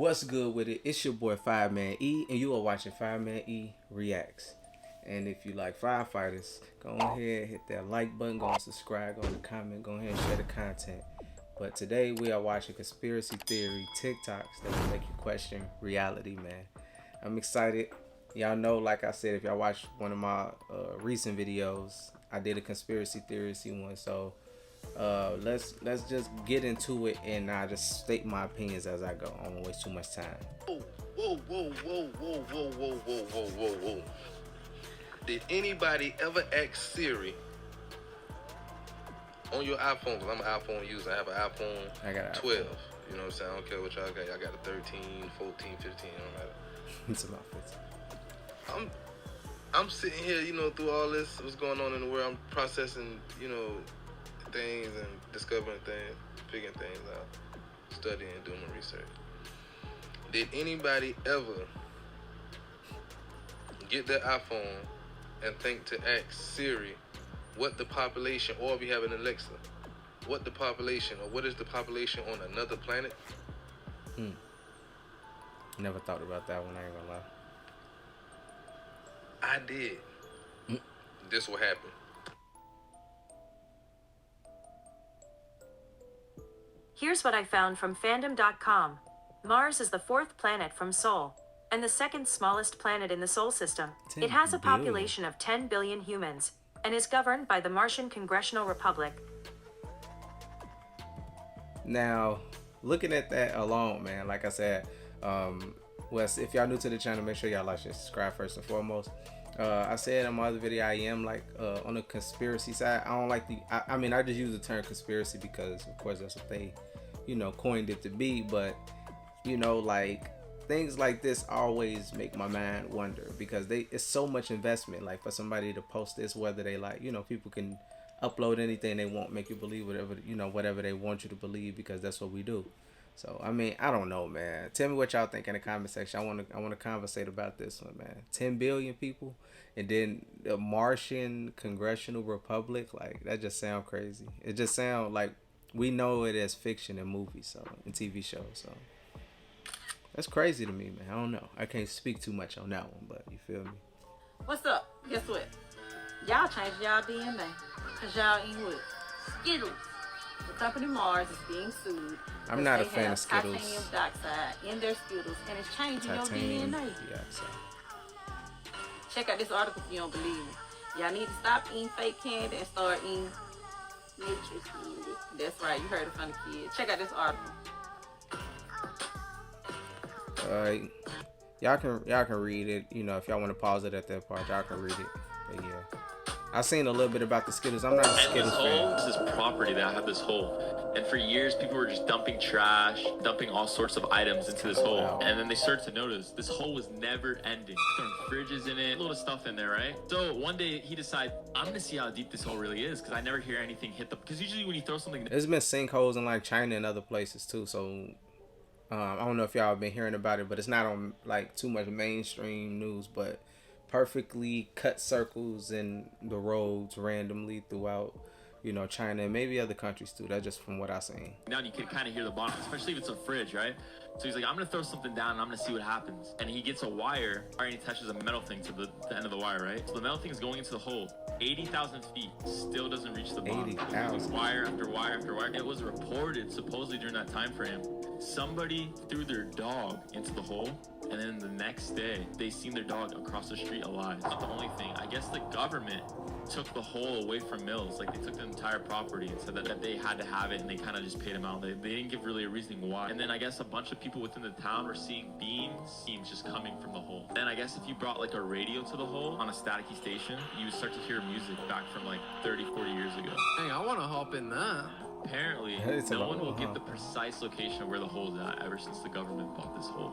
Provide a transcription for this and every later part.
What's good with it? It's your boy Fireman E, and you are watching Fireman E Reacts. And if you like firefighters, go ahead, hit that like button, go and subscribe, go and comment, go ahead and share the content. But today we are watching conspiracy theory TikToks that will make you question reality, man. I'm excited. Y'all know, like I said, if y'all watch one of my recent videos, I did a conspiracy theory one. So let's just get into it, and I just state my opinions as I go. I don't waste too much time. Whoa. Did anybody ever ask Siri on your iPhone? Because I'm an iPhone user. I have an iPhone I got an 12. You know what I'm saying? I don't care what y'all got. Y'all got a 13, 14, 15. It don't matter. It's about 15. I'm sitting here, through all this, what's going on in the world. I'm processing, things and discovering things, figuring things out, studying, doing my research. Did anybody ever get their iPhone and think to ask Siri what the population, or if you have an Alexa, what the population, or what is the population on another planet? Never thought about that one, I ain't gonna lie. I did. This will happen. Here's what I found from fandom.com. Mars is the fourth planet from Sol, and the second smallest planet in the Sol system. It has a population of 10 billion humans, and is governed by the Martian Congressional Republic. Now, looking at that alone, man, like I said, if y'all new to the channel, make sure y'all like and subscribe first and foremost. I said in my other video, I am on the conspiracy side. I don't like I mean, I just use the term conspiracy because, of course, that's what they, coined it to be. But, like, things like this always make my mind wonder because it's so much investment. Like, for somebody to post this, whether they people can upload anything they want, make you believe whatever they want you to believe, because that's what we do. So, I mean, I don't know, man. Tell me what y'all think in the comment section. I want to conversate about this one, man. 10 billion people, and then the Martian Congressional Republic, like, that just sound crazy. It just sound like we know it as fiction in movies, so, in TV shows. So, that's crazy to me, man. I don't know. I can't speak too much on that one, but you feel me? What's up? Guess what? Y'all changed y'all DNA, because y'all eat what? Skittles. The company Mars is being sued. I'm not a fan of Skittles. Titanium dioxide in their Skittles, and it's changing your DNA. Check out this article if you don't believe me. Y'all need to stop eating fake candy and start eating nature's candy. That's right, you heard it from the kids. Check out this article. Y'all can read it. If y'all want to pause it at that part, y'all can read it. But yeah. I've seen a little bit about the Skittles. I'm not a Skittles fan. This is property that I have this hole. And for years, people were just dumping trash, dumping all sorts of items into this hole. Wow. And then they started to notice this hole was never ending. Throwing fridges in it, a little stuff in there, right? So one day he decided, I'm going to see how deep this hole really is, because I never hear anything hit because usually when you throw something... There's been sinkholes in like China and other places too. So I don't know if y'all have been hearing about it, but it's not on like too much mainstream news, but perfectly cut circles in the roads randomly throughout, China and maybe other countries too. That's just from what I've seen. Now you can kind of hear the bottom, especially if it's a fridge, right? So he's like, I'm gonna throw something down and I'm gonna see what happens. And he gets a wire, and he attaches a metal thing to the end of the wire, right? So the metal thing is going into the hole. 80,000 feet, still doesn't reach the bottom. 80,000. Wire after wire after wire. It was reported, supposedly during that time frame, somebody threw their dog into the hole, and then the next day, they seen their dog across the street alive. Not the only thing. I guess the government took the hole away from Mills. Like, they took the entire property and said that they had to have it, and they kind of just paid him out. They didn't give really a reasoning why. And then I guess a bunch of people within the town were seeing beams just coming from the hole. Then I guess if you brought like a radio to the hole on a staticky station, you would start to hear music back from like 30, 40 years ago. Hey, I want to hop in that. Apparently, no one will get the precise location of where the hole is at ever since the government bought this hole.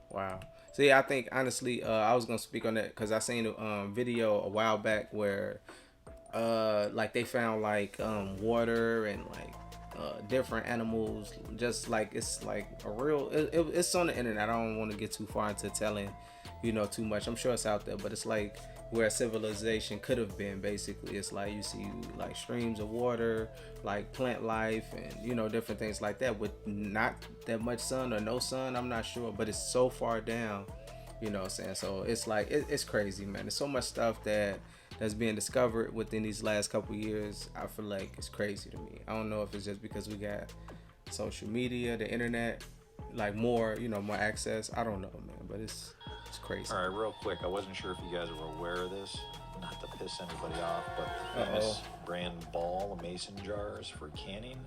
Wow. See, I think honestly, I was gonna speak on that because I seen a video a while back where, like they found like water and like different animals, just like it's like a real. It's on the internet. I don't want to get too far into telling, too much. I'm sure it's out there, but it's like where civilization could have been. Basically, it's like you see like streams of water, like plant life, and different things like that with not that much sun or no sun. I'm not sure, but it's so far down. You know what I'm saying? So it's like it's crazy, man. There's so much stuff that's being discovered within these last couple years. I feel like it's crazy to me. I don't know if it's just because we got social media, the internet, like more access. I don't know, man, but it's crazy. All right, real quick, I wasn't sure if you guys were aware of this, not to piss anybody off, but the famous brand Ball mason jars for canning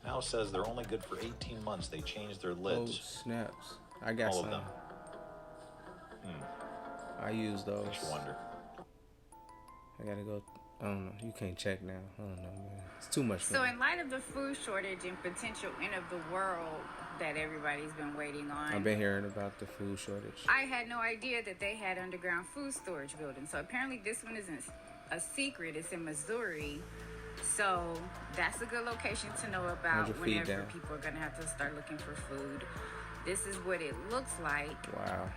now says they're only good for 18 months. They changed their lids. Oh, snaps. I got all some. of them. I use those. Just wonder. I gotta go. I don't know. You can't check now. I don't know, man. It's too much. So in light of the food shortage and potential end of the world that everybody's been waiting on, I've been hearing about the food shortage. I had no idea that they had underground food storage buildings. So apparently this one isn't a secret. It's in Missouri. So that's a good location to know about whenever people are going to have to start looking for food. This is what it looks like. Wow.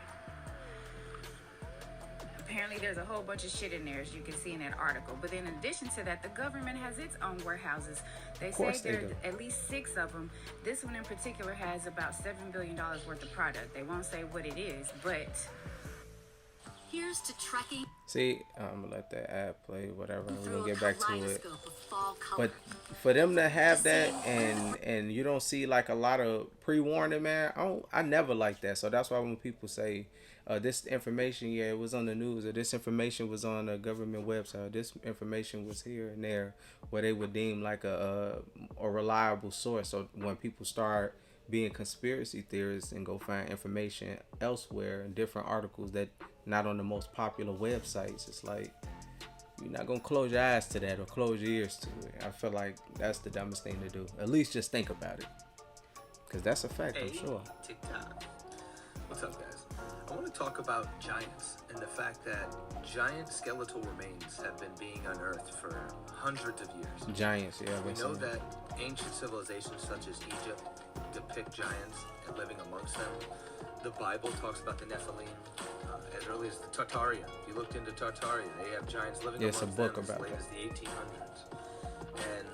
Apparently there's a whole bunch of shit in there, as you can see in that article. But in addition to that, the government has its own warehouses. They say there's at least 6 of them. This one in particular has about $7 billion worth of product. They won't say what it is, but here's to trekking. See, I'm gonna let that ad play, whatever. We're gonna get back to it. But for them to have that and you don't see like a lot of pre-warning, man, I never like that. So that's why when people say this information, it was on the news, or this information was on a government website, this information was here and there, where they would deem like a reliable source. So when people start being conspiracy theorists and go find information elsewhere in different articles that not on the most popular websites, it's like you're not gonna close your eyes to that or close your ears to it. I feel like that's the dumbest thing to do. At least just think about it, because that's a fact. I'm sure. TikTok. What's up, guys? I want to talk about giants and the fact that giant skeletal remains have been being unearthed for hundreds of years. Giants, yeah. We know that ancient civilizations such as Egypt depict giants and living amongst them. The Bible talks about the Nephilim as early as the Tartaria. If you looked into Tartaria, they have giants living amongst them as late as the 1800s. And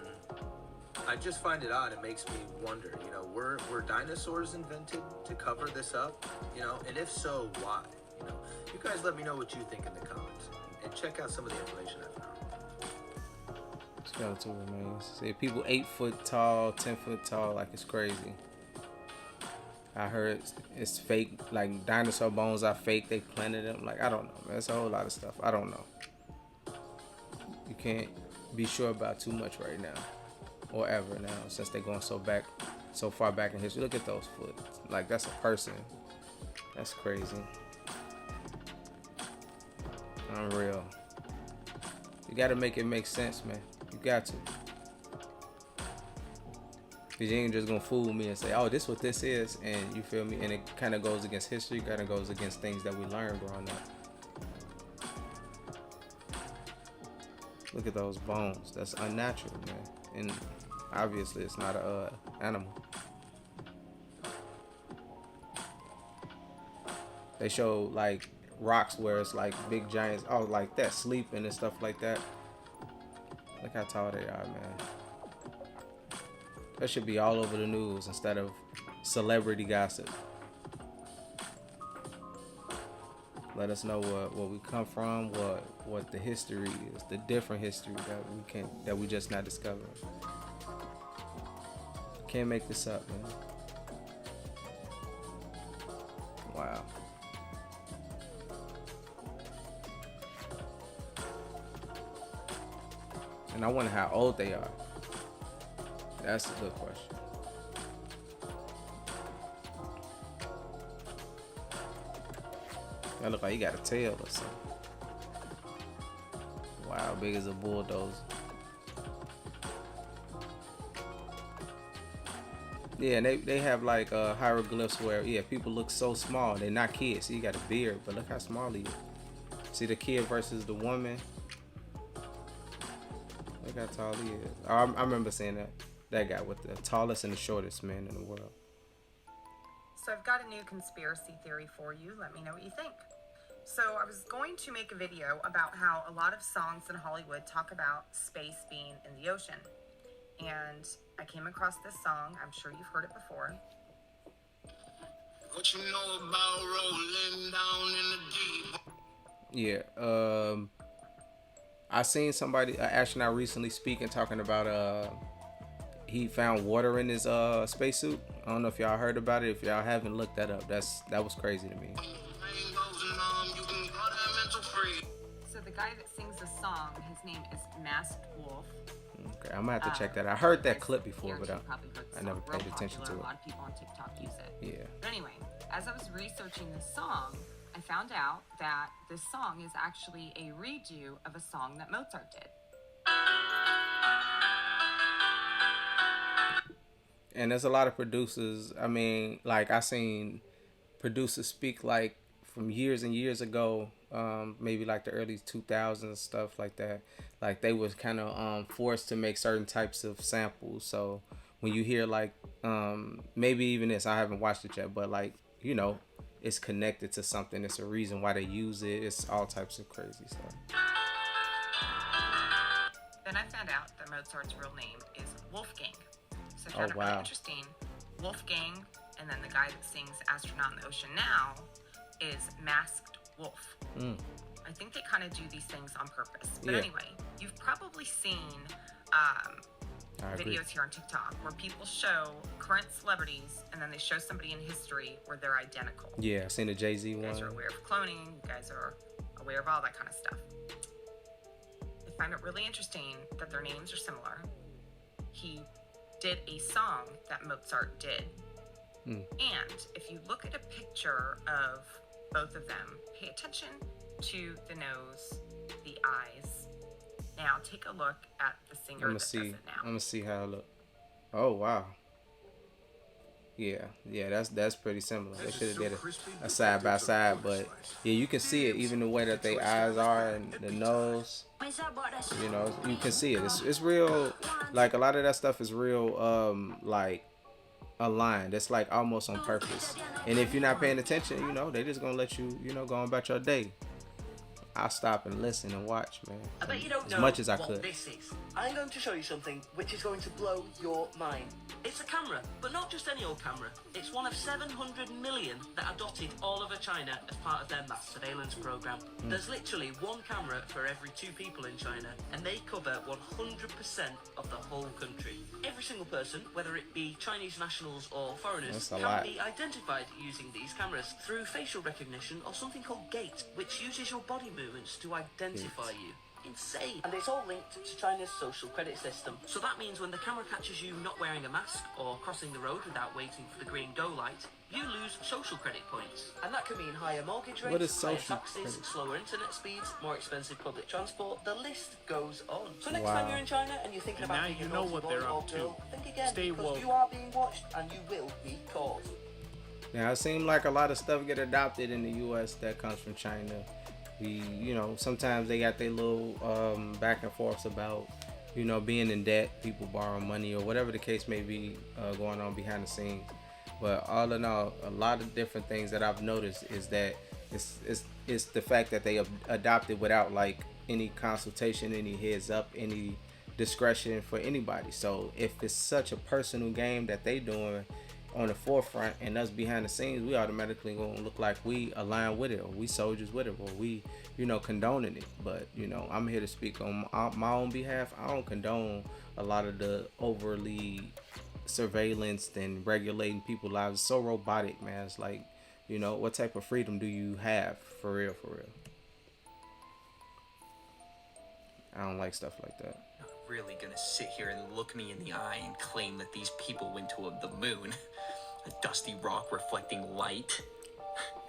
I just find it odd. It makes me wonder, were dinosaurs invented to cover this up? And if so, why? You guys let me know what you think in the comments, and check out some of the information I found. Skeletal remains. See, people 8 foot tall, 10 foot tall, like it's crazy. I heard it's fake, like dinosaur bones are fake. They planted them. Like, I don't know, man. It's a whole lot of stuff. I don't know. You can't be sure about too much right now, or ever now, since they're going so far back in history. Look at those foot. Like, that's a person. That's crazy. Unreal. You gotta make it make sense, man. You got to. Because you ain't just gonna fool me and say, oh, this what this is, and you feel me? And it kind of goes against history, kind of goes against things that we learned growing up. Look at those bones. That's unnatural, man. And obviously it's not a animal. They show like rocks where it's like big giants, like that, sleeping and stuff like that. Look how tall they are, man. That should be all over the news instead of celebrity gossip. Let us know where we come from, what the history is, the different history that we just not discovering. Can't make this up, man. Wow. And I wonder how old they are. That's a good question. That look like you got a tail or something. Wow, big as a bulldozer. Yeah, and they have like hieroglyphs where people look so small. They're not kids. See, you got a beard, but look how small he is. See the kid versus the woman. Look how tall he is. I remember seeing that guy with the tallest and the shortest man in the world. So I've got a new conspiracy theory for you. Let me know what you think. So I was going to make a video about how a lot of songs in Hollywood talk about space being in the ocean. And I came across this song. I'm sure you've heard it before. What you know about rolling down in the deep? Yeah, I seen somebody, an astronaut recently speaking, talking about he found water in his spacesuit. I don't know if y'all heard about it. If y'all haven't, looked that up. That was crazy to me. So the guy that sings the song, his name is Masked Wolf. Okay, I'm gonna have to check that out. I heard that clip before, but I never paid attention to it. A lot of people on TikTok use it. Yeah. But anyway, as I was researching this song, I found out that this song is actually a redo of a song that Mozart did. And there's a lot of producers. I mean, like I seen producers speak like from years and years ago, maybe like the early 2000s, stuff like that. Like they was kind of forced to make certain types of samples. So when you hear like maybe even this, I haven't watched it yet, but like, you know, it's connected to something. It's a reason why they use it. It's all types of crazy stuff. Then I found out that Mozart's real name is Wolfgang. So I found it really interesting. Wolfgang, and then the guy that sings Astronaut in the Ocean Now is Masked Wolf. I think they kind of do these things on purpose. But anyway, you've probably seen videos here on TikTok where people show current celebrities and then they show somebody in history where they're identical. Yeah, I've seen the Jay-Z one. You guys are aware of cloning. You guys are aware of all that kind of stuff. I find it really interesting that their names are similar. He did a song that Mozart did. And if you look at a picture of both of them, pay attention to the nose, the eyes. Now take a look at the singer that does it now. I'm gonna see how it look. Oh wow. Yeah, that's pretty similar. They should have did a side by side, but yeah, you can see it even the way that their eyes are and the nose. You know, you can see it. It's real. Like a lot of that stuff is real. Like aligned. It's like almost on purpose. And if you're not paying attention, you know, they just gonna let you, you know, go on about your day. I'll stop and listen and watch, man. I bet you don't as know much as I what could. this is. I'm going to show you something which is going to blow your mind. It's a camera, but not just any old camera. It's one of 700 million that are dotted all over China as part of their mass surveillance program. There's literally one camera for every 2 people in China, and they cover 100% of the whole country. Every single person, whether it be Chinese nationals or foreigners, can be identified using these cameras through facial recognition or something called gait, which uses your body movements to identify you. Insane. And it's all linked to China's social credit system. So that means when the camera catches you not wearing a mask or crossing the road without waiting for the green go light, you lose social credit points. And that can mean higher mortgage rates, higher taxes, slower internet speeds, more expensive public transport. The list goes on. So next time you're in China and you're thinking about being a naughty boy or girl, think again, because you are being watched and you will be caught. Now it seems like a lot of stuff get adopted in the U.S. that comes from China. You know, sometimes they got their little back and forths about, you know, being in debt, people borrowing money or whatever the case may be going on behind the scenes. But all in all, a lot of different things that I've noticed is that it's the fact that they adopted without like any consultation, any heads up, any discretion for anybody. So if it's such a personal game that they doing on the forefront and us behind the scenes, we automatically gonna look like we align with it, or we soldiers with it, or we, you know, condoning it. But you know, I'm here to speak on my own behalf. I don't condone a lot of the overly surveillance and regulating people's lives. It's so robotic, man. It's like, you know, what type of freedom do you have for real? I don't like stuff like that. Really gonna sit here and look me in the eye and claim that these people went to the moon? A dusty rock reflecting light?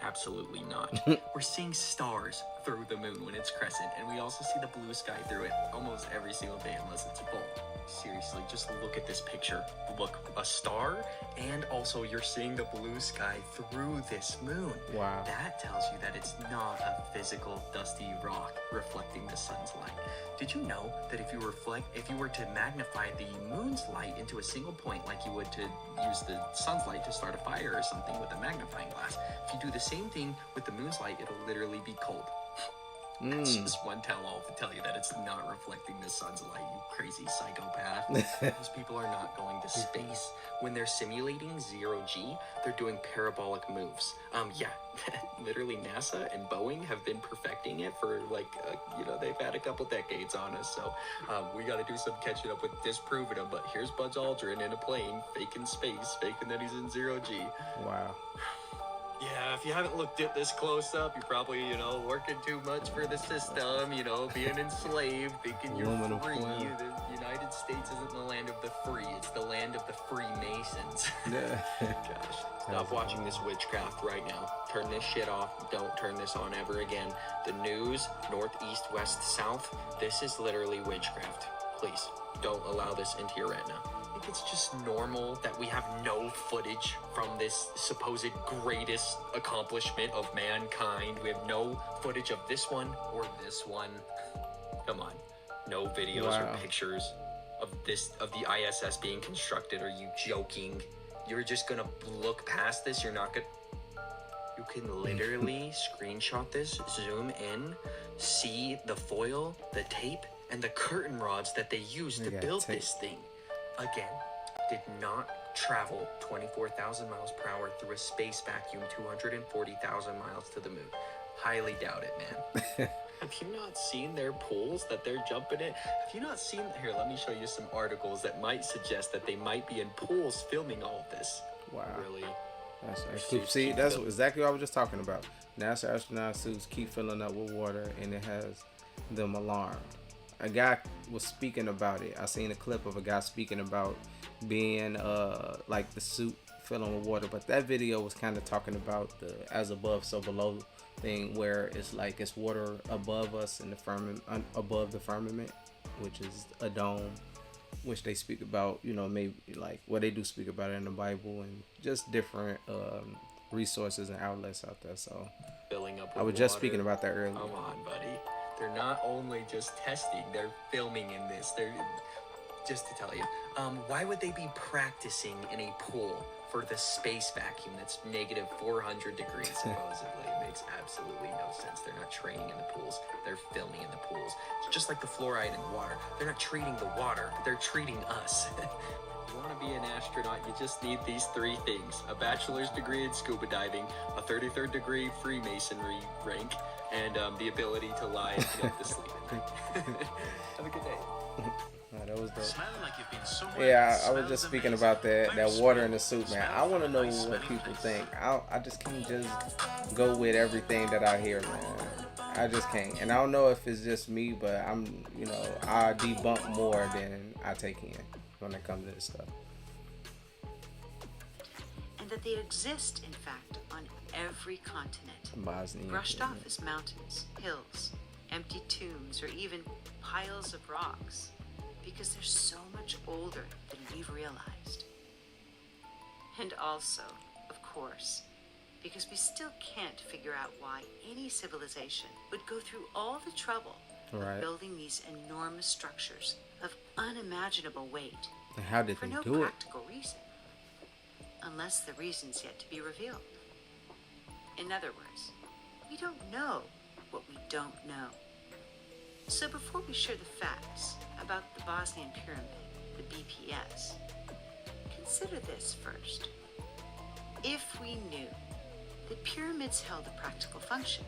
Absolutely not. We're seeing stars through the moon when it's crescent, and we also see the blue sky through it almost every single day unless it's full. Seriously, just look at this picture. Look, a star, and also you're seeing the blue sky through this moon. Wow. That tells you that it's not a physical dusty rock reflecting the sun's light. Did you know that if you were to magnify the moon's light into a single point like you would to use the sun's light to start a fire or something with a magnifying glass, if you do the same thing with the moon's light, it'll literally be cold. That's just one tell-all to tell you that it's not reflecting the sun's light, you crazy psychopath. Those people are not going to space. When they're simulating zero-G, they're doing parabolic moves. Yeah, literally NASA and Boeing have been perfecting it for they've had a couple decades on us, so we gotta do some catching up with disproving them. But here's Buzz Aldrin in a plane, faking space, faking that he's in zero-G. Wow. Yeah, if you haven't looked at this close up, you're probably, working too much for the system, being enslaved, thinking you're free. The United States isn't the land of the free, it's the land of the Freemasons. Gosh, stop watching this witchcraft right now. Turn this shit off. Don't turn this on ever again. The news, north, east, west, south, this is literally witchcraft. Please, don't allow this into your retina. I think it's just normal that we have no footage from this supposed greatest accomplishment of mankind. We have no footage of this one or this one. Come on. No videos or pictures of the ISS being constructed. Are you joking? You're just gonna look past this? You're not gonna... You can literally screenshot this, zoom in, see the foil, the tape, and the curtain rods that they used to build this thing. Again, did not travel 24,000 miles per hour through a space vacuum 240,000 miles to the moon. Highly doubt it, man. Have you not seen their pools that they're jumping in? Have you not seen... Here, let me show you some articles that might suggest that they might be in pools filming all of this. Wow. Really? See, that's exactly what I was just talking about. NASA astronaut suits keep filling up with water, and it has them alarmed. A guy was speaking about it. I seen a clip of a guy speaking about being like the suit filling with water, but that video was kind of talking about the as above so below thing, where it's like it's water above us in the firmament, above the firmament, which is a dome, which they speak about, maybe like what they do speak about it in the Bible, and just different resources and outlets out there. So filling up with I was just speaking about that earlier. Come on, buddy. They're not only just testing, they're filming in this. They're just to tell you, why would they be practicing in a pool for the space vacuum that's negative 400 degrees supposedly? It makes absolutely no sense. They're not training in the pools, they're filming in the pools. It's just like the fluoride in water. They're not treating the water, they're treating us. If you want to be an astronaut, you just need these three things: a bachelor's degree in scuba diving, a 33rd degree Freemasonry rank, and the ability to lie and get to sleep at night. Have a good day. That was dope. Like you've been Yeah, I was just speaking about that water in the suit, man. I want to know what people think. I just can't just go with everything that I hear, man. I just can't. And I don't know if it's just me, but I debunk more than I take in when it comes to this stuff. And that they exist, in fact, on every continent. Bosnia, brushed off as mountains, hills, empty tombs, or even piles of rocks, because they're so much older than we've realized. And also, of course, because we still can't figure out why any civilization would go through all the trouble of building these enormous structures of unimaginable weight. And how did for they no do it? practical reason, unless the reason's yet to be revealed. In other words, we don't know what we don't know. So before we share the facts about the Bosnian Pyramid, the BPS, consider this first. If we knew that pyramids held a practical function,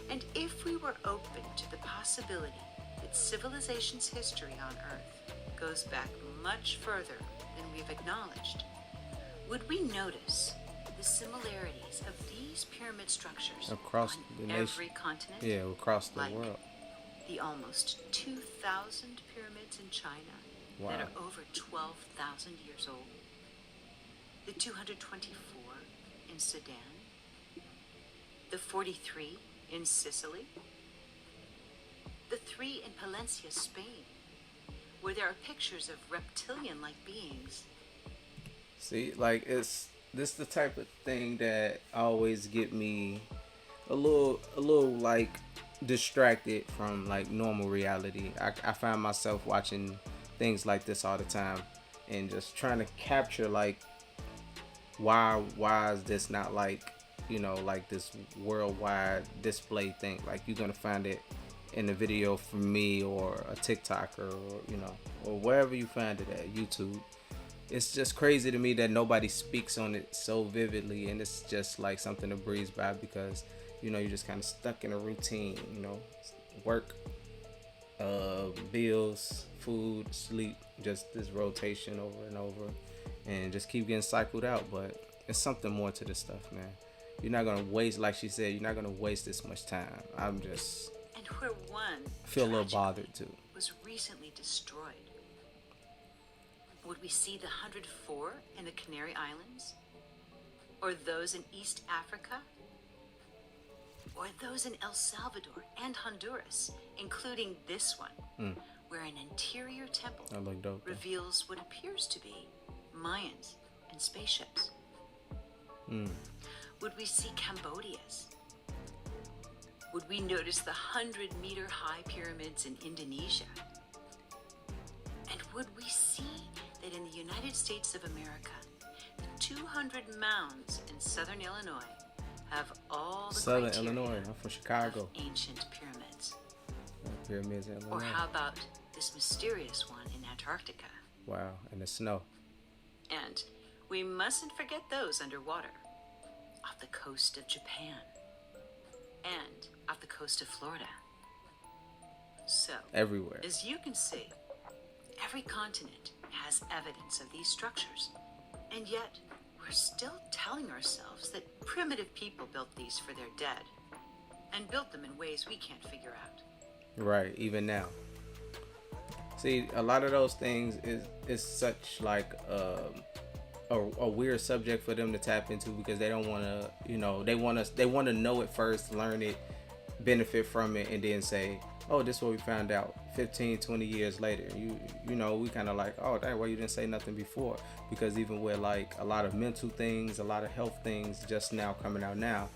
and if we were open to the possibility that civilization's history on Earth goes back much further than we've acknowledged, would we notice the similarities of these pyramid structures across on the every nation? continent? Yeah, across the Like world. the almost 2,000 pyramids in China that Wow. are over 12,000 years old, the 224 in Sudan, the 43 in Sicily, the 3 in Palencia, Spain, where there are pictures of reptilian-like beings. See, like this the type of thing that always get me a little like distracted from like normal reality. I find myself watching things like this all the time and just trying to capture like why is this not like you know, like this worldwide display thing. Like you're gonna find it in a video from me or a TikToker, or you know, or wherever you find it at, YouTube. It's just crazy to me that nobody speaks on it so vividly, and it's just like something to breeze by because, you know, you're just kind of stuck in a routine, you know, work, bills, food, sleep, just this rotation over and over, and just keep getting cycled out. But it's something more to this stuff, man. You're not gonna waste, like she said, you're not gonna waste this much time. I'm just, and where one I feel a little bothered too. Was recently destroyed. Would we see the 104 in the Canary Islands? Or those in East Africa? Or those in El Salvador and Honduras, including this one, where an interior temple reveals what appears to be Mayans and spaceships? Would we see Cambodia's? Would we notice the 100-meter high pyramids in Indonesia? And would we see that in the United States of America, the 200 mounds in southern Illinois have all the Southern Illinois, I'm from Chicago. Of ancient pyramids? Pyramids in Illinois. Or how about this mysterious one in Antarctica? Wow, and the snow. And we mustn't forget those underwater, off the coast of Japan, and off the coast of Florida. So, everywhere. As you can see, every continent has evidence of these structures, and yet we're still telling ourselves that primitive people built these for their dead, and built them in ways we can't figure out. Right, even now. See, a lot of those things is such like a weird subject for them to tap into because they don't want to, you know, they want to know it first, learn it, benefit from it, and then say, oh, this is what we found out 15, 20 years later. You know, we kind of like, oh, that why you didn't say nothing before? Because even with like a lot of mental things, a lot of health things just now coming out now,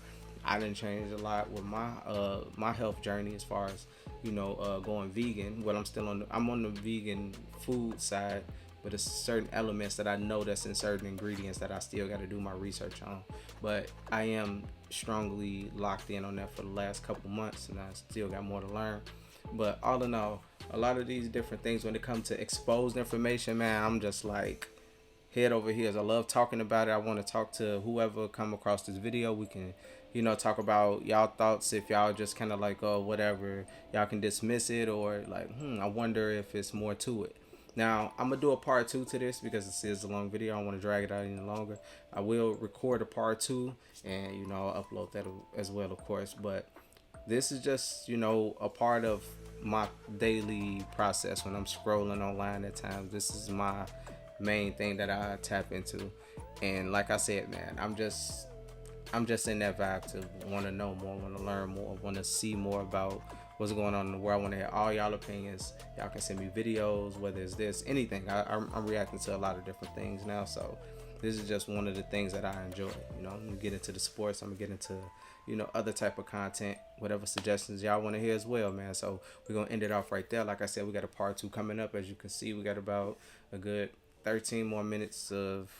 I didn't change a lot with my health journey as far as, you know, going vegan. Well, I'm on the vegan food side, but it's certain elements that I know that's in certain ingredients that I still got to do my research on. But I am strongly locked in on that for the last couple months, and I still got more to learn. But all in all, a lot of these different things when it comes to exposed information, man, I'm just like head over heels. I love talking about it. I want to talk to whoever come across this video. We can, you know, talk about y'all thoughts. If y'all just kind of like, oh, whatever, y'all can dismiss it, or like, I wonder if it's more to it. Now, I'm going to do a part 2 to this because this is a long video. I don't want to drag it out any longer. I will record a part 2 and, you know, I'll upload that as well, of course. But this is just, you know, a part of my daily process when I'm scrolling online at times. This is my main thing that I tap into. And like I said, man, I'm just in that vibe to want to know more, want to learn more, want to see more about what's going on in the world. I want to hear all y'all opinions. Y'all can send me videos, whether it's this, anything. I'm reacting to a lot of different things now, so this is just one of the things that I enjoy. You know, I'm gonna get into the sports. I'm gonna get into, you know, other type of content, whatever suggestions y'all want to hear as well, man. So we're gonna end it off right there. Like I said, we got a part 2 coming up. As you can see, we got about a good 13 more minutes of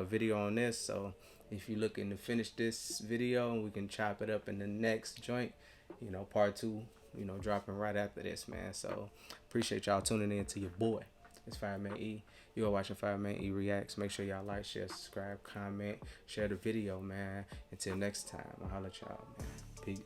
video on this. So if you're looking to finish this video, we can chop it up in the next joint, you know, part 2, you know, dropping right after this, man. So appreciate y'all tuning in to your boy. It's Fireman E. You are watching Fireman E Reacts. Make sure y'all like, share, subscribe, comment, share the video, man. Until next time, I'll holler at y'all, man. Peace.